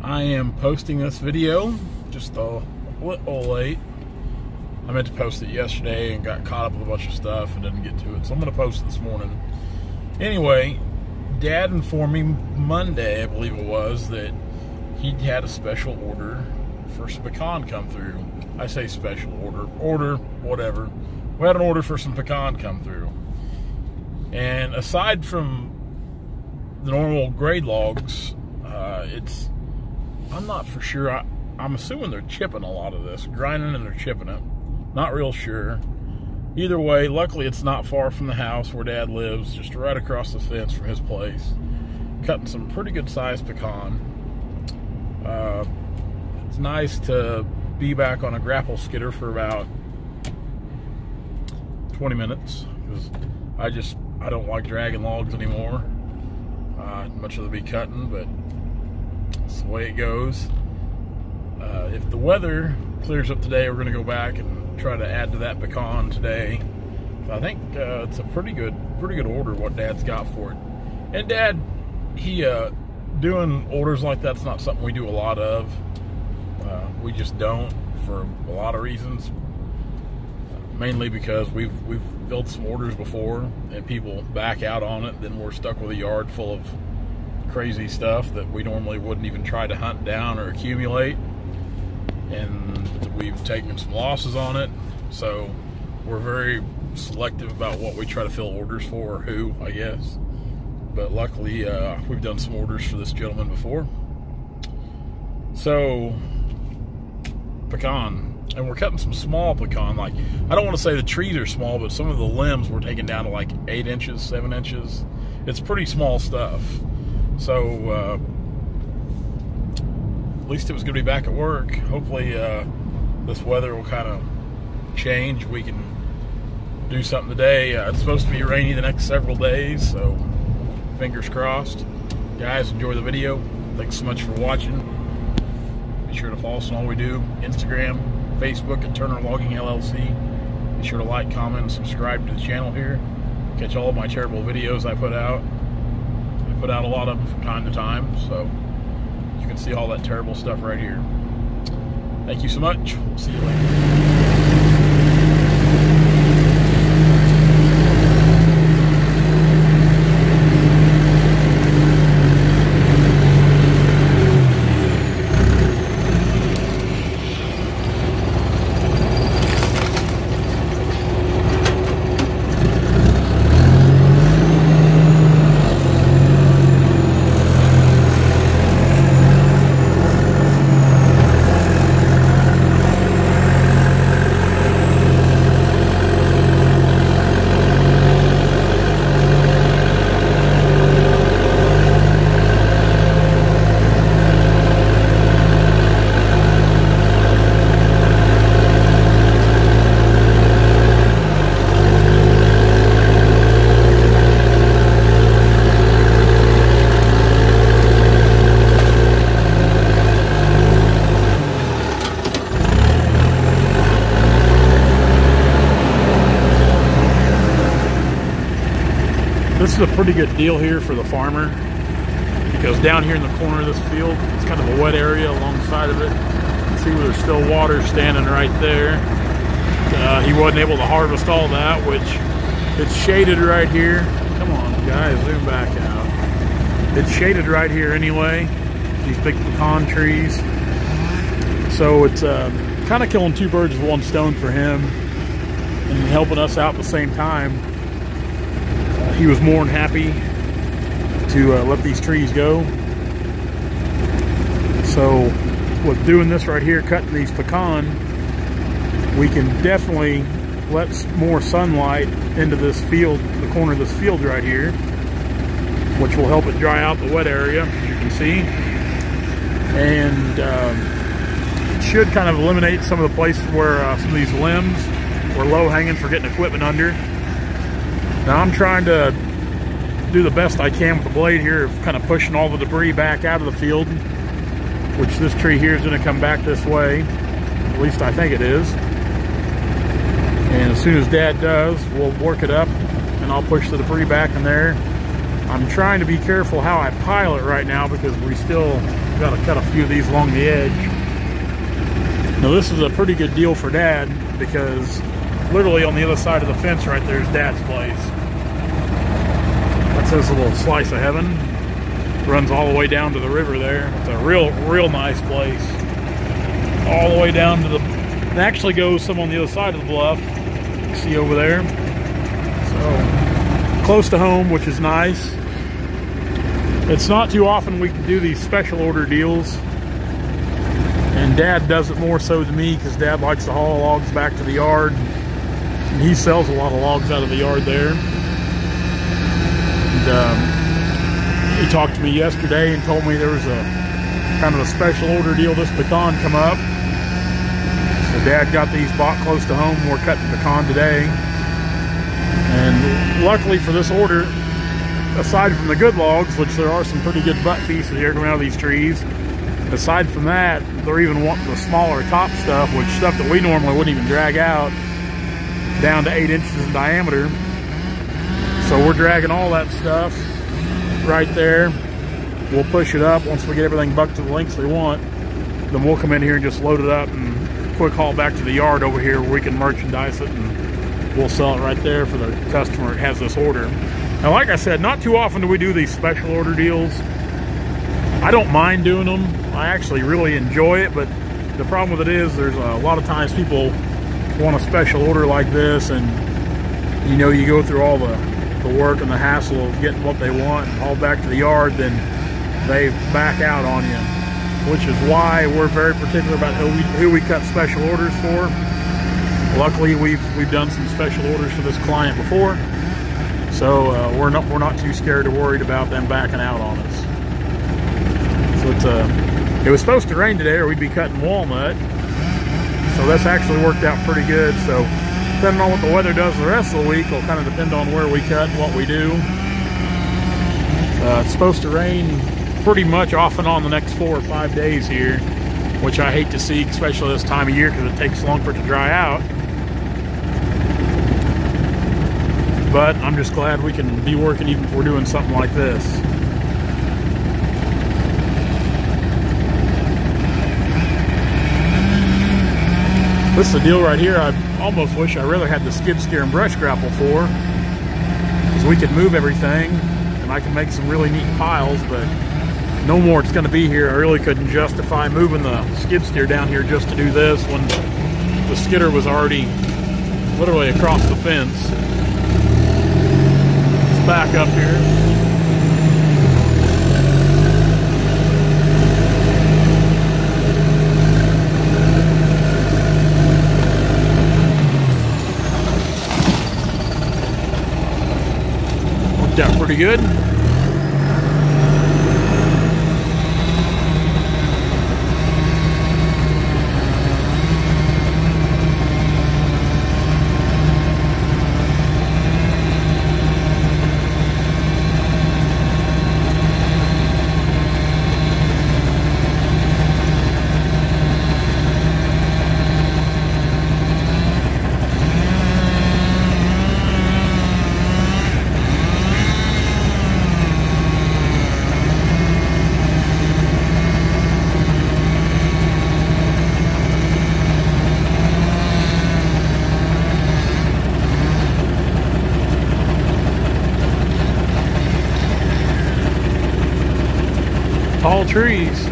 I am posting this video just a little late. I meant to post it yesterday and got caught up with a bunch of stuff and didn't get to it, so I'm going to post it this morning. Anyway, Dad informed me Monday, I believe it was, that he'd had a special order for some pecan come through. I say special order, whatever. We had an order for some pecan come through. And aside from the normal grade logs, I'm not for sure. I'm assuming they're chipping a lot of this, grinding and they're chipping it. Not real sure. Either way, luckily it's not far from the house where Dad lives, just right across the fence from his place. Cutting some pretty good sized pecan. It's nice to be back on a grapple skidder for about 20 minutes because I don't like dragging logs anymore. I'd much rather be cutting, but that's the way it goes. If the weather clears up today, we're going to go back and try to add to that pecan today. So I think it's a pretty good order what Dad's got for it. And Dad, he doing orders like that's not something we do a lot of. We just don't, for a lot of reasons. Mainly because we've filled some orders before and people back out on it, then we're stuck with a yard full of crazy stuff that we normally wouldn't even try to hunt down or accumulate, and we've taken some losses on it. So we're very selective about what we try to fill orders for, or who, I guess. But luckily we've done some orders for this gentleman before. So pecan, and we're cutting some small pecan. Like, I don't want to say the trees are small, but some of the limbs were taken down to like 8 inches, 7 inches. It's pretty small stuff. So at least it was going to be back at work. Hopefully this weather will kind of change. We can do something today. It's supposed to be rainy the next several days, so fingers crossed. Guys, enjoy the video. Thanks so much for watching. Be sure to follow us on all we do: Instagram, Facebook at Turner Logging LLC. Be sure to like, comment, and subscribe to the channel here. Catch all of my terrible videos I put out. I put out a lot of them from time to time, so you can see all that terrible stuff right here. Thank you so much. We'll see you later. This is a pretty good deal here for the farmer, because down here in the corner of this field, it's kind of a wet area alongside of it. You can see where there's still water standing right there. He wasn't able to harvest all that, which it's shaded right here. Come on, guys, zoom back out. It's shaded right here anyway, these big pecan trees. So it's kind of killing two birds with one stone for him and helping us out at the same time. He was more than happy to let these trees go. So with doing this right here, cutting these pecan, we can definitely let more sunlight into this field, the corner of this field right here, which will help it dry out the wet area, as you can see. And it should kind of eliminate some of the places where some of these limbs were low hanging for getting equipment under. Now I'm trying to do the best I can with the blade here, of kind of pushing all the debris back out of the field, which this tree here is going to come back this way. At least I think it is. And as soon as Dad does, we'll work it up and I'll push the debris back in there I'm trying to be careful how I pile it right now because we still got to cut a few of these along the edge. Now this is a pretty good deal for Dad because literally on the other side of the fence right there is Dad's place. That's his little slice of heaven. Runs all the way down to the river there. It's a real nice place. All the way down to the, it actually goes some on the other side of the bluff. You see over there. So close to home, which is nice. It's not too often we can do these special order deals. And Dad does it more so than me because Dad likes to haul logs back to the yard. And he sells a lot of logs out of the yard there. And he talked to me yesterday and told me there was a kind of a special order deal, this pecan come up. So Dad got these bought close to home. We're cutting pecan today. And luckily for this order, aside from the good logs, which there are some pretty good butt pieces here coming out of these trees, aside from that, they're even wanting the smaller top stuff, which stuff that we normally wouldn't even drag out, down to 8 inches in diameter. So we're dragging all that stuff right there. We'll push it up once we get everything bucked to the lengths they want. Then we'll come in here and just load it up and quick haul back to the yard over here where we can merchandise it, and we'll sell it right there for the customer that has this order. Now, like I said, not too often do we do these special order deals. I don't mind doing them. I actually really enjoy it, but the problem with it is there's a lot of times people want a special order like this, and you know, you go through all the work and the hassle of getting what they want and haul back to the yard, then they back out on you, which is why we're very particular about who we cut special orders for. Luckily, we've done some special orders for this client before, so we're not too scared or worried about them backing out on us. So it was supposed to rain today or we'd be cutting walnut, so that's actually worked out pretty good. So depending on what the weather does the rest of the week will kind of depend on where we cut and what we do. It's supposed to rain pretty much off and on the next 4 or 5 days here, which I hate to see, especially this time of year because it takes long for it to dry out. But I'm just glad we can be working even if we're doing something like this. This is the deal right here. I almost wish I really had the skid steer and brush grapple for, because we could move everything and I can make some really neat piles, but no more it's going to be here. I really couldn't justify moving the skid steer down here just to do this when the skidder was already literally across the fence. Let's back up here. Worked out pretty good. Tall trees.